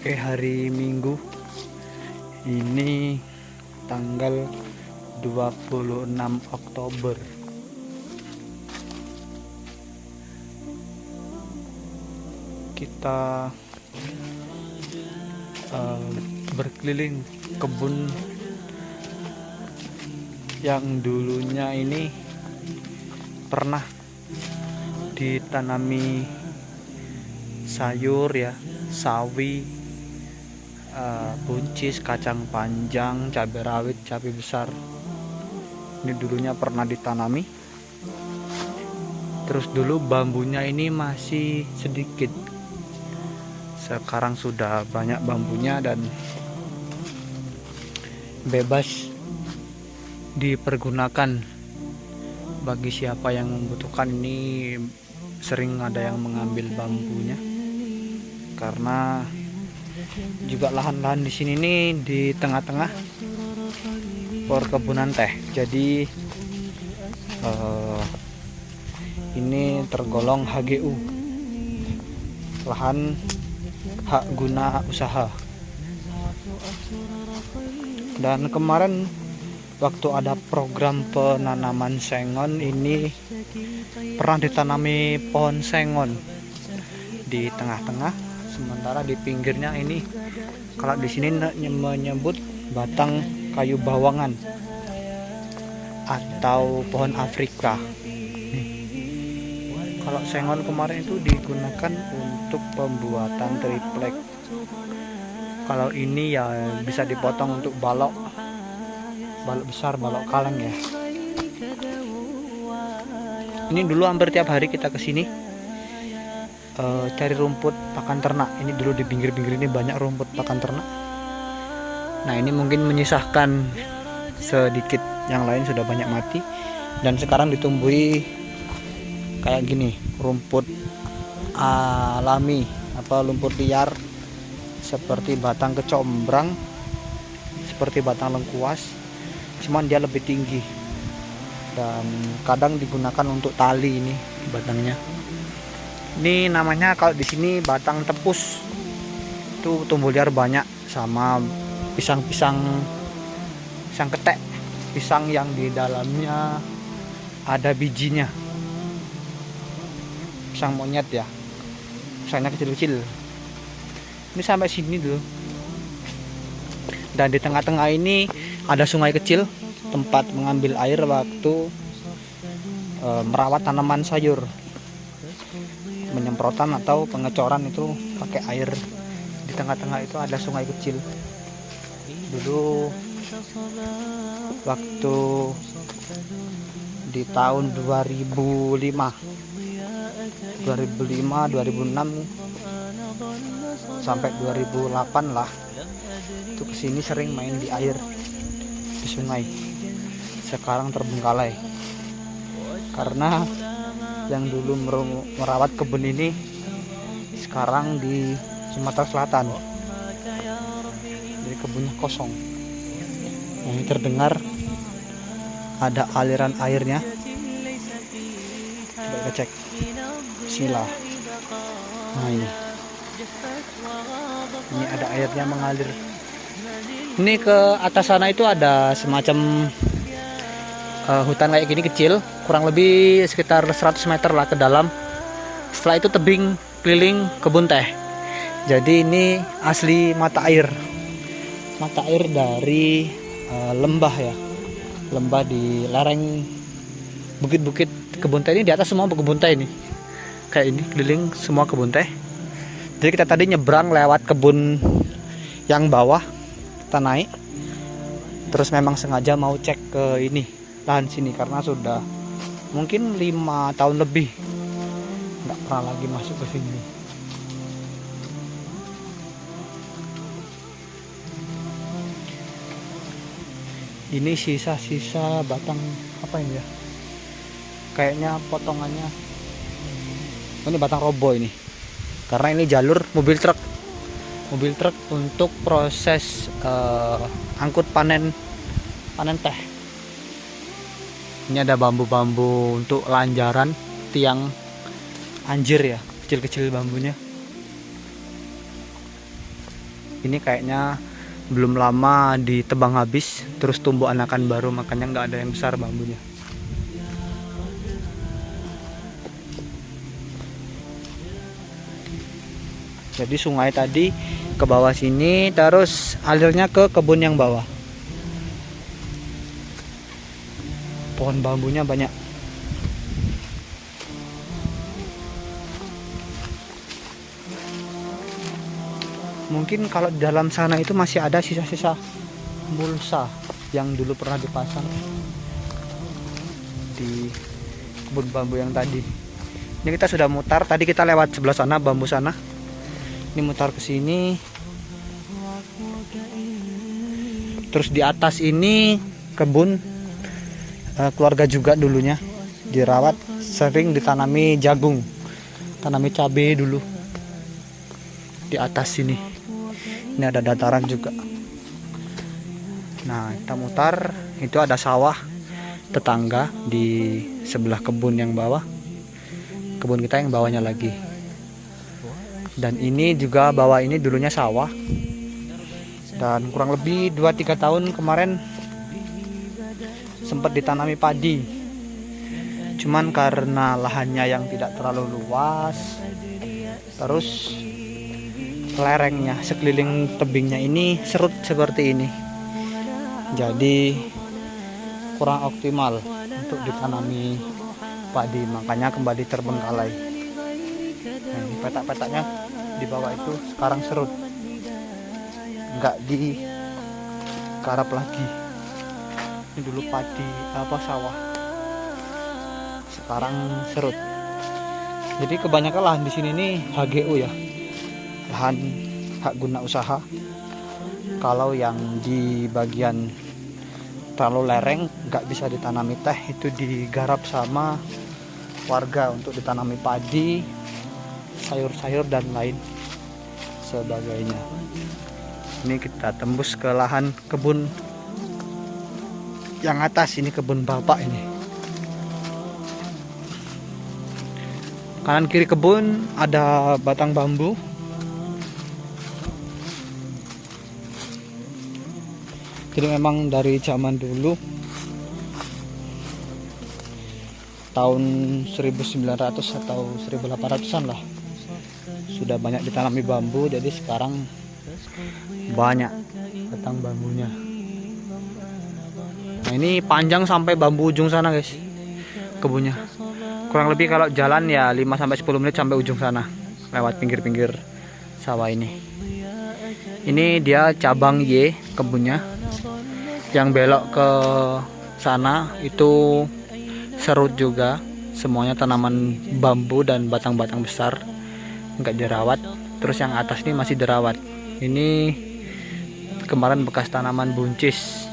Oke, hari Minggu ini tanggal 26 Oktober. Kita berkeliling kebun yang dulunya ini pernah ditanami sayur ya, sawi, buncis, kacang panjang, cabai rawit, cabai besar. Ini dulunya pernah ditanami. Terus dulu bambunya ini masih sedikit. Sekarang sudah banyak bambunya dan bebas dipergunakan bagi siapa yang membutuhkan. Ini sering ada yang mengambil bambunya karena juga lahan-lahan di sini nih di tengah-tengah perkebunan teh. Jadi ini tergolong HGU, lahan hak guna usaha. Dan kemarin waktu ada program penanaman sengon ini pernah ditanami pohon sengon di tengah-tengah, sementara di pinggirnya ini kalau di sini menyebut batang kayu bawangan atau pohon Afrika. Kalau sengon kemarin itu digunakan untuk pembuatan triplek. Kalau ini ya bisa dipotong untuk balok besar, balok kaleng ya. Ini dulu hampir tiap hari kita kesini cari rumput pakan ternak. Ini dulu di pinggir-pinggir ini banyak rumput pakan ternak. Nah, ini mungkin menyisahkan sedikit, yang lain sudah banyak mati dan sekarang ditumbuhi kayak gini, rumput alami apa rumput liar seperti batang kecombrang, seperti batang lengkuas, cuman dia lebih tinggi dan kadang digunakan untuk tali. Ini batangnya. Ini namanya kalau di sini batang tepus. Itu tumbuh liar banyak sama pisang ketek, pisang yang di dalamnya ada bijinya. Pisang monyet ya, pisangnya kecil-kecil. Ini sampai sini dulu. Dan di tengah-tengah ini ada sungai kecil, tempat mengambil air waktu merawat tanaman sayur, penyemprotan atau pengecoran itu pakai air. Di tengah-tengah itu ada sungai kecil. Dulu waktu di tahun 2005, 2006 sampai 2008 lah, itu kesini sering main di air, di sungai. Sekarang terbengkalai karena yang dulu merawat kebun ini sekarang di Sumatera Selatan. Jadi kebunnya kosong. Yang terdengar ada aliran airnya. Coba kita cek. Bismillah. Nah, ini ada airnya mengalir. Ini ke atas sana itu ada semacam hutan kayak gini kecil, kurang lebih sekitar 100 meter lah ke dalam. Setelah itu tebing keliling kebun teh. Jadi ini asli mata air dari lembah ya, lembah di lereng bukit-bukit kebun teh. Ini di atas semua kebun teh ini, kayak ini keliling semua kebun teh. Jadi kita tadi nyebrang lewat kebun yang bawah, kita naik, terus memang sengaja mau cek ke ini lahan sini karena sudah mungkin 5 tahun lebih nggak pernah lagi masuk ke sini. Ini sisa-sisa batang apa ini ya? Kayaknya potongannya. Ini batang robo ini. Karena ini jalur mobil truk untuk proses angkut panen teh. Ini ada bambu-bambu untuk lanjaran tiang anjir ya, kecil-kecil bambunya. Ini kayaknya belum lama ditebang habis, terus tumbuh anakan baru, makanya nggak ada yang besar bambunya. Jadi sungai tadi ke bawah sini, terus alirnya ke kebun yang bawah. Pohon bambunya banyak. Mungkin kalau di dalam sana itu masih ada sisa-sisa mulsa yang dulu pernah dipasang di kebun bambu yang tadi. Ini kita sudah mutar, tadi kita lewat sebelah sana, bambu sana. Ini mutar ke sini. Terus di atas ini kebun keluarga juga dulunya, dirawat, sering ditanami jagung, tanami cabai dulu. Di atas sini. Ini ada dataran juga. Nah, kita mutar, itu ada sawah tetangga di sebelah kebun yang bawah. Kebun kita yang bawahnya lagi. Dan ini juga bawah ini dulunya sawah. Dan kurang lebih 2-3 tahun kemarin sempat ditanami padi. Cuman karena lahannya yang tidak terlalu luas, terus lerengnya, sekeliling tebingnya ini serut seperti ini, jadi kurang optimal untuk ditanami padi, makanya kembali terbengkalai. Nah, ini petak-petaknya di bawah itu sekarang serut, nggak digarap lagi. Ini dulu padi sawah, sekarang serut. Jadi kebanyakan lahan di sini nih HGU ya, lahan hak guna usaha. Kalau yang di bagian terlalu lereng nggak bisa ditanami teh, itu digarap sama warga untuk ditanami padi, sayur-sayur dan lain sebagainya. Ini kita tembus ke lahan kebun yang atas, ini kebun bapak ini. Kanan kiri kebun ada batang bambu. Jadi memang dari zaman dulu, tahun 1900 atau 1800-an lah, sudah banyak ditanami bambu. Jadi sekarang banyak batang bambunya. Nah, ini panjang sampai bambu ujung sana guys, kebunnya. Kurang lebih kalau jalan ya 5-10 menit sampai ujung sana, lewat pinggir-pinggir sawah ini. Ini dia cabang Y kebunnya. Yang belok ke sana itu serut juga, semuanya tanaman bambu dan batang-batang besar, nggak dirawat. Terus yang atas ini masih dirawat. Ini kemarin bekas tanaman buncis.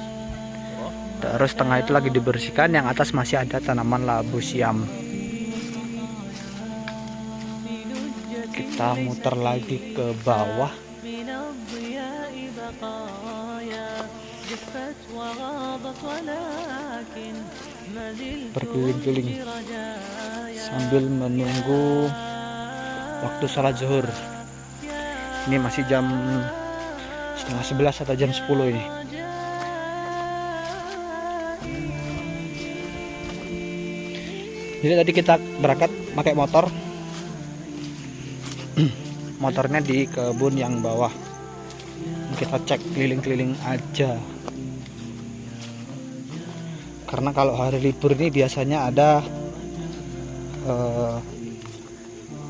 Terus tengah itu lagi dibersihkan, yang atas masih ada tanaman labu siam. Kita muter lagi ke bawah. Berkeliling-keliling sambil menunggu waktu salat zuhur. Ini masih jam 10:30 atau jam 10 ini. Jadi tadi kita berangkat pakai motor. Motornya di kebun yang bawah. Kita cek keliling-keliling aja. Karena kalau hari libur ini biasanya ada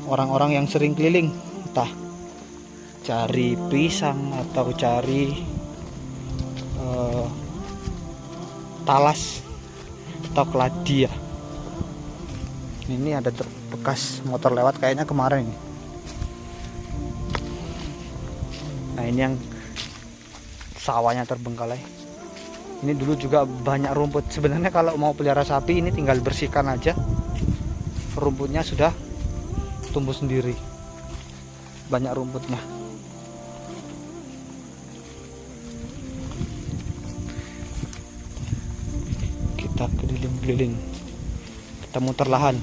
orang-orang yang sering keliling, entah cari pisang atau cari talas atau keladi ya. Ini ada bekas motor lewat kayaknya kemarin ini. Nah, ini yang sawahnya terbengkalai. Ini dulu juga banyak rumput. Sebenarnya kalau mau pelihara sapi ini tinggal bersihkan aja, rumputnya sudah tumbuh sendiri. Banyak rumputnya. Kita keliling-keliling, kita muter lahan.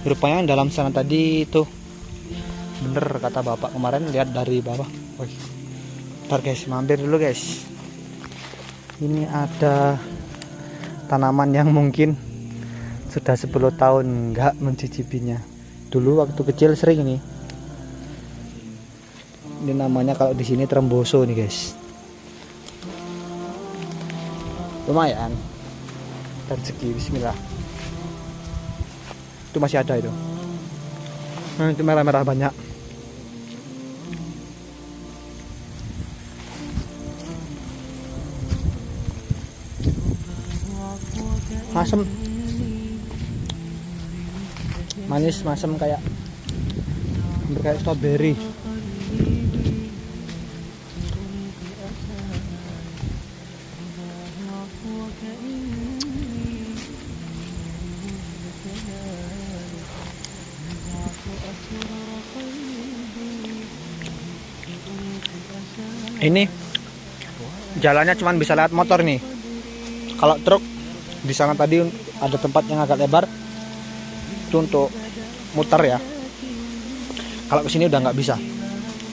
Rupanya dalam sana tadi itu bener kata bapak kemarin, lihat dari bawah. Wih, Ntar guys, mampir dulu guys. Ini ada tanaman yang mungkin sudah 10 tahun nggak mencicipinya. Dulu waktu kecil sering ini. Ini namanya kalau di sini tremboso nih guys. Lumayan. Rezeki, bismillah. Itu masih ada itu. Nah, itu merah-merah banyak. Masem, manis, masem, kayak strawberry. Ini jalannya cuman bisa lewat motor nih. Kalau truk di sana tadi ada tempat yang agak lebar itu untuk muter ya. Kalau kesini udah nggak bisa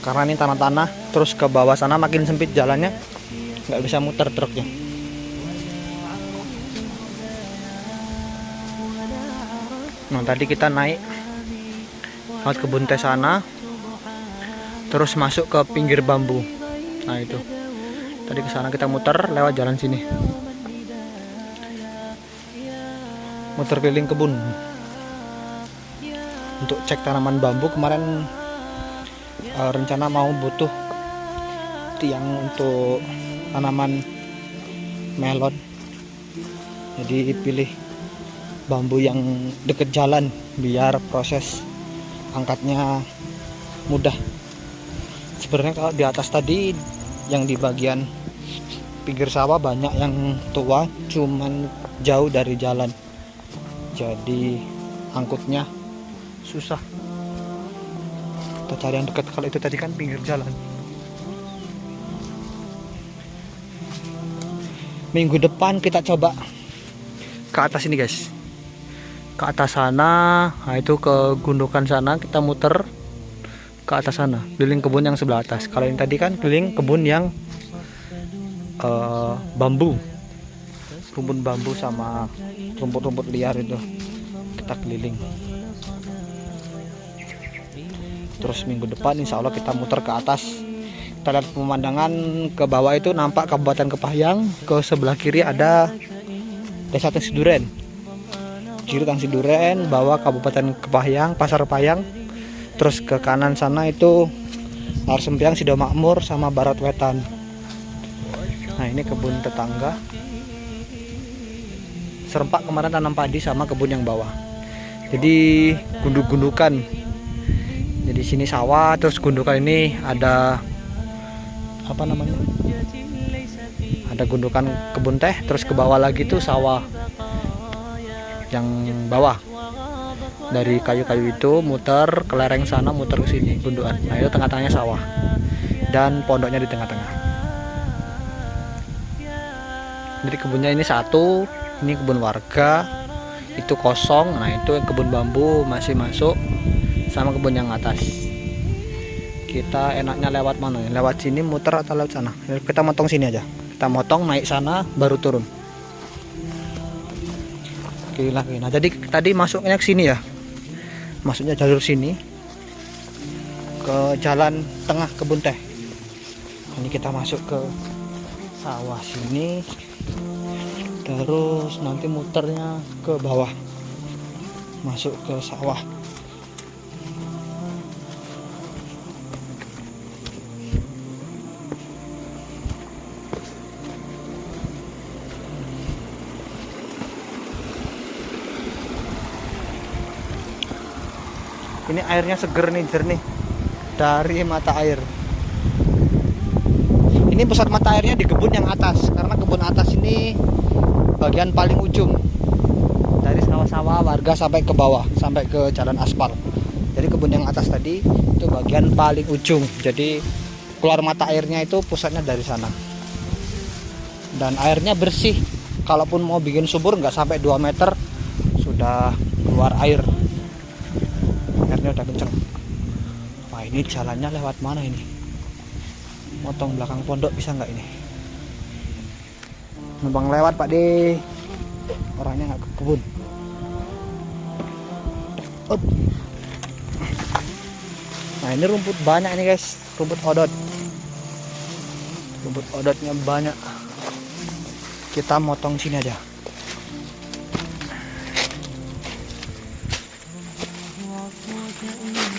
karena ini tanah-tanah, terus ke bawah sana makin sempit jalannya, nggak bisa muter truknya. Nah tadi kita naik lewat kebun teh sana, terus masuk ke pinggir bambu. Nah itu tadi ke sana kita muter lewat jalan sini, muter keliling kebun untuk cek tanaman bambu. Kemarin rencana mau butuh tiang untuk tanaman melon, jadi pilih bambu yang deket jalan biar proses angkatnya mudah. Sebenarnya kalau di atas tadi yang di bagian pinggir sawah banyak yang tua, cuman jauh dari jalan, jadi angkutnya susah. Kita cari yang dekat. Kalau itu tadi kan pinggir jalan. Minggu depan kita coba ke atas ini guys, ke atas sana. Nah itu ke gundukan sana, kita muter ke atas sana, keliling kebun yang sebelah atas. Kalau yang tadi kan keliling kebun yang bambu, rumput bambu sama rumput-rumput liar itu kita keliling. Terus minggu depan insya Allah kita muter ke atas. Kita lihat pemandangan ke bawah itu nampak Kabupaten Kepahyang. Ke sebelah kiri ada Desa Tangsiduren, kiri Tangsiduren, bawah Kabupaten Kepahyang, Pasar Payang. Terus ke kanan sana itu Air Sempiang, Sido Makmur, sama Barat Wetan. Nah ini kebun tetangga. Serempak kemarin tanam padi sama kebun yang bawah. Jadi gunduk-gundukan. Jadi sini sawah, terus gundukan ini ada apa namanya? Ada gundukan kebun teh, terus ke bawah lagi tuh sawah. Yang bawah. Dari kayu-kayu itu muter ke lereng sana, muter ke sini gundukan. Nah itu tengah-tengahnya sawah dan pondoknya di tengah-tengah. Jadi kebunnya ini satu, ini kebun warga, itu kosong. Nah itu kebun bambu masih masuk, sama kebun yang atas. Kita enaknya lewat mana? Lewat sini muter atau lewat sana? Kita motong sini aja. Kita motong naik sana baru turun. Oke lagi. Nah jadi tadi masuknya ke sini ya. Masuknya jalur sini ke jalan tengah kebun teh. Ini kita masuk ke sawah sini, terus nanti muternya ke bawah masuk ke sawah. Ini airnya seger nih, jernih dari mata air. Ini pusat mata airnya di kebun yang atas, karena kebun atas ini bagian paling ujung dari sawah-sawah warga sampai ke bawah, sampai ke jalan aspal. Jadi kebun yang atas tadi itu bagian paling ujung, jadi keluar mata airnya itu pusatnya dari sana. Dan airnya bersih, kalaupun mau bikin subur nggak sampai 2 meter sudah keluar air. Airnya udah kenceng. Wah ini jalannya lewat mana ini? motong belakang pondok bisa nggak ini? Numpang lewat Pak De, orangnya nggak ke kebun. Up. Nah ini rumput banyak ini guys, rumput odot. Rumput odotnya banyak. Kita motong sini aja.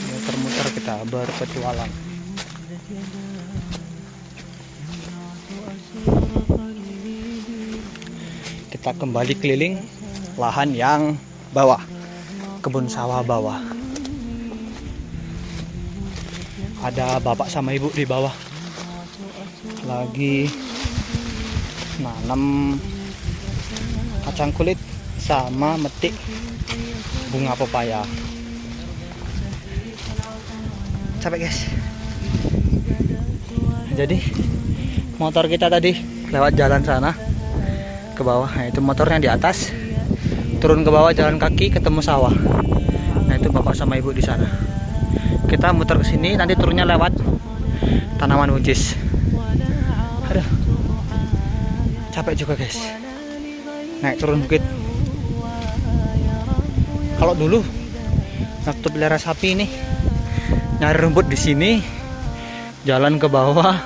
Muter-muter kita berpetualang. Kita kembali keliling lahan yang bawah, kebun sawah bawah. Ada bapak sama ibu di bawah lagi nanam kacang kulit sama metik bunga pepaya. Capek guys. Jadi motor kita tadi lewat jalan sana ke bawah. Nah itu motornya di atas, turun ke bawah jalan kaki ketemu sawah. Nah itu bapak sama ibu di sana. Kita muter ke sini, nanti turunnya lewat tanaman buncis. Aduh, capek juga guys. Naik turun bukit. Kalau dulu waktu pelihara sapi ini nyari rumput di sini, jalan ke bawah,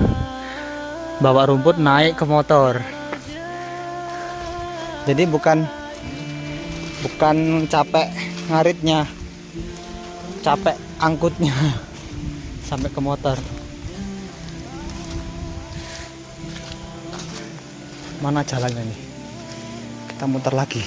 bawa rumput naik ke motor. Jadi bukan capek ngaritnya, capek angkutnya sampai ke motor. Mana jalannya nih? Kita muter lagi.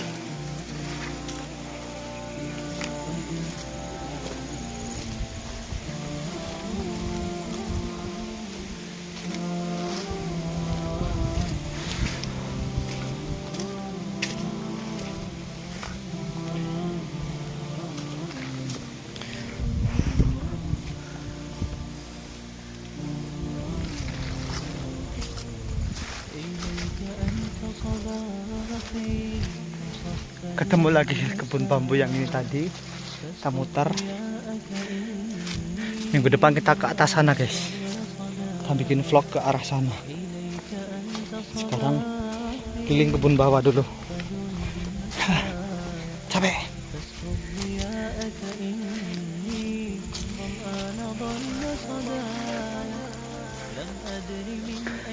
Ketemu lagi kebun bambu yang ini tadi. Kita muter. Minggu depan kita ke atas sana guys. Kita bikin vlog ke arah sana. Sekarang keliling kebun bawah dulu. Capek.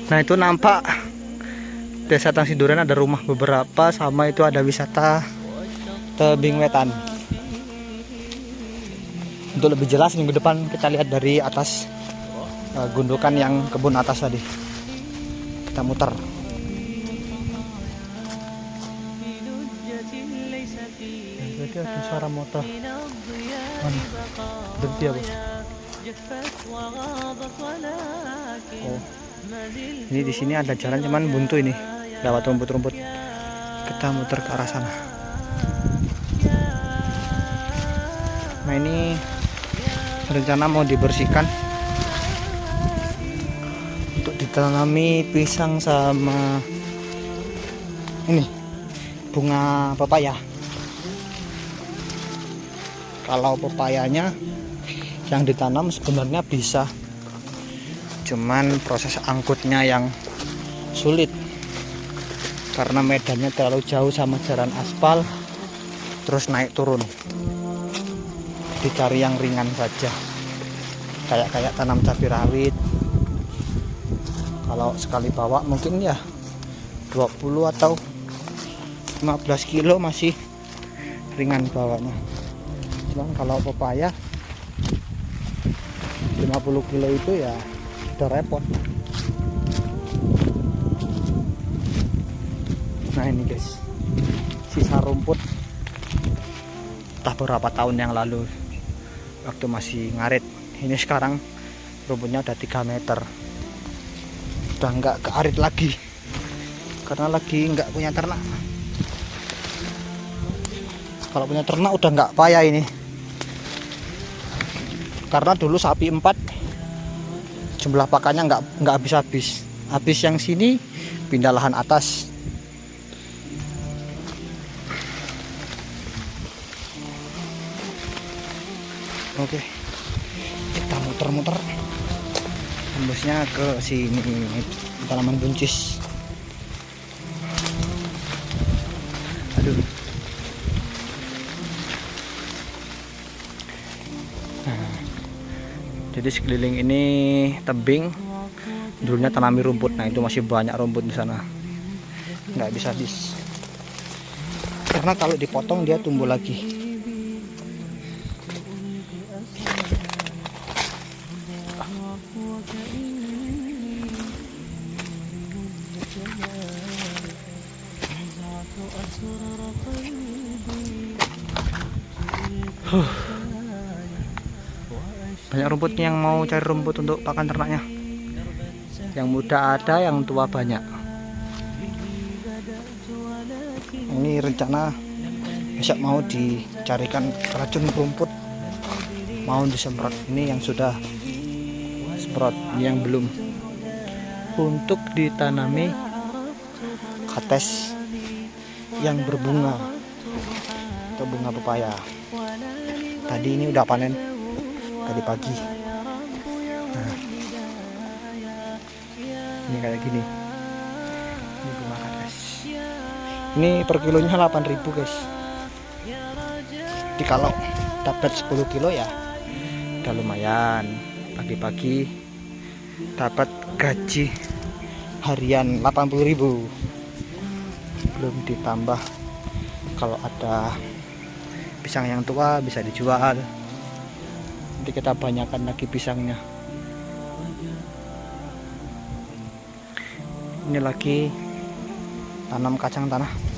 Nah itu nampak Desa Tangsiduren ada rumah beberapa, sama itu ada wisata tebing wetan. Untuk lebih jelas minggu depan kita lihat dari atas gundukan yang kebun atas tadi. Kita muter. Berarti ada suara motor. Mana? Berhenti apa? Oh. Ini di sini ada jalan cuman buntu ini. Lewat rumput-rumput. Kita muter ke arah sana. Nah ini rencana mau dibersihkan untuk ditanami pisang sama ini bunga pepaya. Kalau pepayanya yang ditanam sebenarnya bisa, cuman proses angkutnya yang sulit karena medannya terlalu jauh sama jalan aspal, terus naik turun. Dicari yang ringan saja, kayak tanam cabai rawit. Kalau sekali bawa mungkin ya 20 atau 15 kilo masih ringan bawanya. Cuman kalau pepaya 50 kilo itu ya udah repot. Nah ini guys, sisa rumput entah berapa tahun yang lalu waktu masih ngarit. Ini sekarang rumputnya udah 3 meter, udah nggak kearit lagi karena lagi nggak punya ternak. Kalau punya ternak udah nggak payah ini, karena dulu sapi 4 jumlah pakannya nggak habis yang sini pindah lahan atas. Oke, kita muter-muter. tembusnya ke sini, tanaman buncis. Aduh. Nah, jadi sekeliling ini tebing, dulunya tanami rumput. Nah, itu masih banyak rumput di sana, nggak bisa habis karena kalau dipotong dia tumbuh lagi. Banyak rumputnya, yang mau cari rumput untuk pakan ternaknya. Yang muda ada, yang tua banyak. Ini rencana besok mau dicarikan racun rumput, mau disemprot. Ini yang sudah semprot, ini yang belum, untuk ditanami kates yang berbunga atau bunga pepaya. Tadi ini udah panen tadi pagi. Nah, ini kayak gini, ini bunga kates. Ini per kilonya 8.000 guys. Jadi kalau dapat 10 kilo ya udah lumayan. Pagi-pagi dapat gaji harian 80.000, belum ditambah kalau ada pisang yang tua bisa dijual. Nanti kita banyakkan lagi pisangnya. Ini lagi tanam kacang tanah.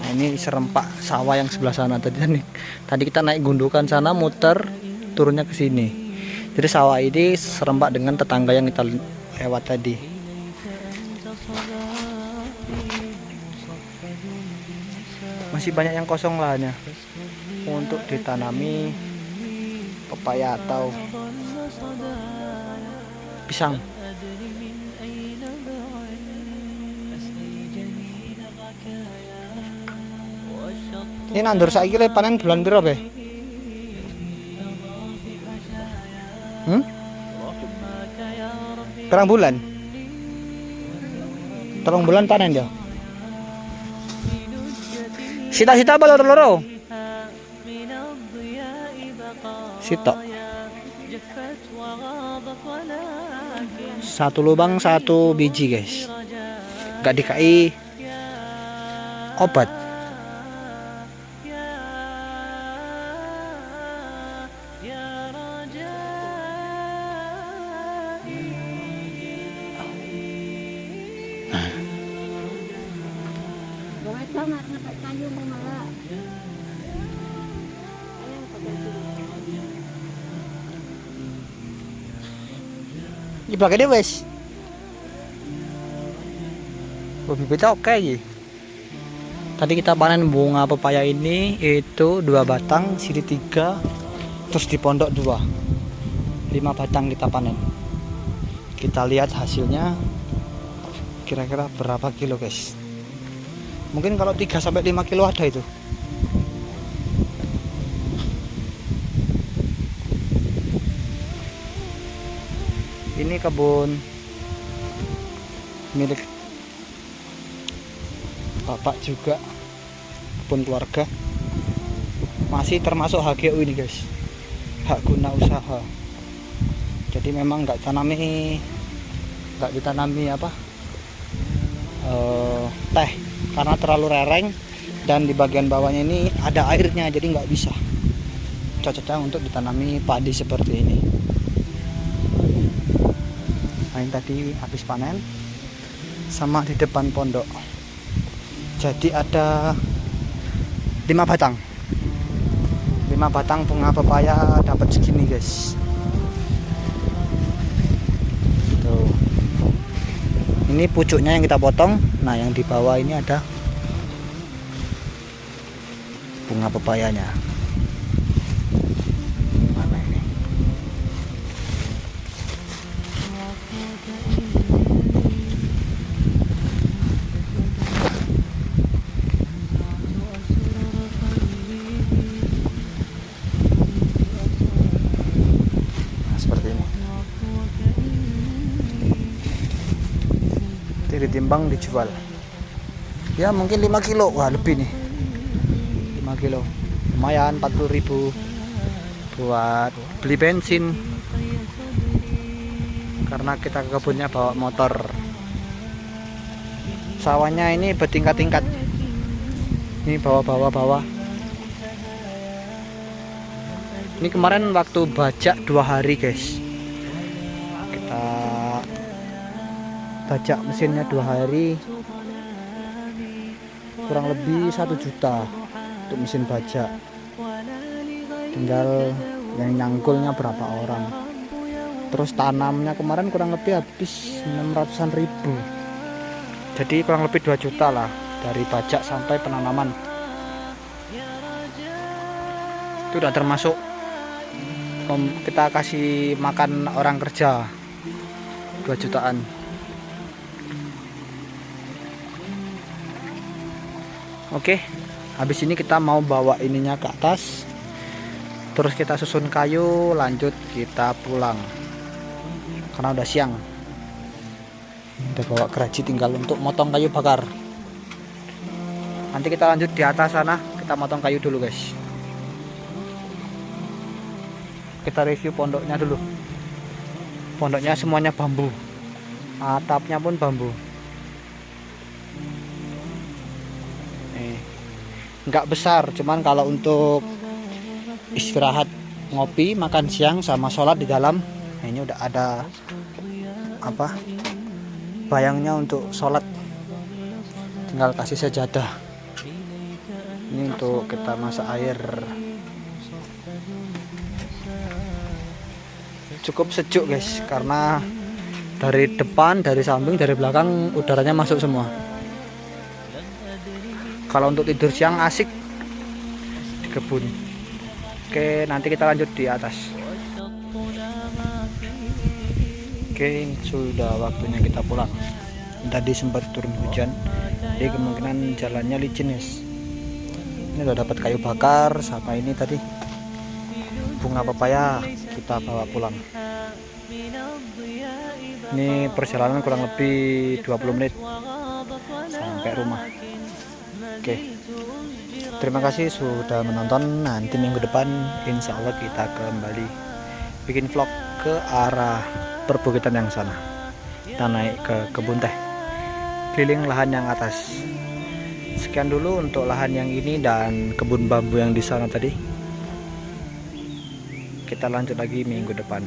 Nah, ini serempak sawah yang sebelah sana. Tadi kita naik gundukan sana, muter, turunnya ke sini. Jadi sawah ini serempak dengan tetangga yang kita lewat tadi. Masih banyak yang kosong lahannya untuk ditanami pepaya atau pisang. Ini nandur saiki le panen bulan piro be? Terang bulan? Terang bulan panen ya? Sita-sita apa loro-loro? Sita. Satu lubang satu biji guys. Gak dikai obat. Di belakang dia wes. Bibitnya oke ya. Tadi kita panen bunga pepaya ini itu 2 batang, sini 3, terus di pondok 2. 5 batang kita panen. Kita lihat hasilnya kira-kira berapa kilo guys. Mungkin kalau 3 sampai 5 kilo ada itu. Ini kebun milik bapak juga, kebun keluarga, masih termasuk HGU ini guys, hak guna usaha. Jadi memang nggak ditanami apa teh karena terlalu lereng, dan di bagian bawahnya ini ada airnya, jadi nggak bisa cocoknya untuk ditanami padi seperti ini. Nah, ini tadi habis panen sama di depan pondok. Jadi ada 5 batang. 5 batang bunga pepaya dapat segini guys. Tuh. Ini pucuknya yang kita potong. Nah, yang di bawah ini ada bunga pepayanya. timbang dijual. Ya mungkin 5 kilo, wah lebih nih, 5 kilo lumayan, 40.000 buat beli bensin, karena kita ke kebunnya bawa motor. Sawahnya ini bertingkat-tingkat, ini bawah. Ini kemarin waktu bajak 2 hari guys, kita bajak mesinnya 2 hari, kurang lebih 1 juta untuk mesin bajak. Tinggal yang nyangkulnya berapa orang. Terus tanamnya kemarin kurang lebih habis 600-an ribu, jadi kurang lebih 2 juta lah dari bajak sampai penanaman. Itu udah termasuk kita kasih makan orang kerja 2 jutaan. Oke, habis ini kita mau bawa ininya ke atas, terus kita susun kayu, lanjut kita pulang karena udah siang. Udah bawa geraji, tinggal untuk motong kayu bakar. Nanti kita lanjut di atas sana, kita motong kayu dulu guys. Kita review pondoknya dulu. Pondoknya semuanya bambu, atapnya pun bambu. Nggak besar, cuman kalau untuk istirahat, ngopi, makan siang sama sholat di dalam, nah ini udah ada apa bayangnya untuk sholat, tinggal kasih sajadah. Ini untuk kita masak air. Cukup sejuk guys, karena dari depan, dari samping, dari belakang udaranya masuk semua. Kalau untuk tidur siang asik di kebun. Oke, nanti kita lanjut di atas. Oke, sudah waktunya kita pulang. Tadi sempat turun hujan, jadi kemungkinan jalannya licin guys. Ini udah dapat kayu bakar sama ini tadi bunga pepaya, kita bawa pulang. Ini perjalanan kurang lebih 20 menit sampai rumah. Oke, terima kasih sudah menonton. Nanti minggu depan insya Allah kita kembali bikin vlog ke arah perbukitan yang sana. Kita naik ke kebun teh, keliling lahan yang atas. Sekian dulu untuk lahan yang ini dan kebun bambu yang di sana tadi. Kita lanjut lagi minggu depan.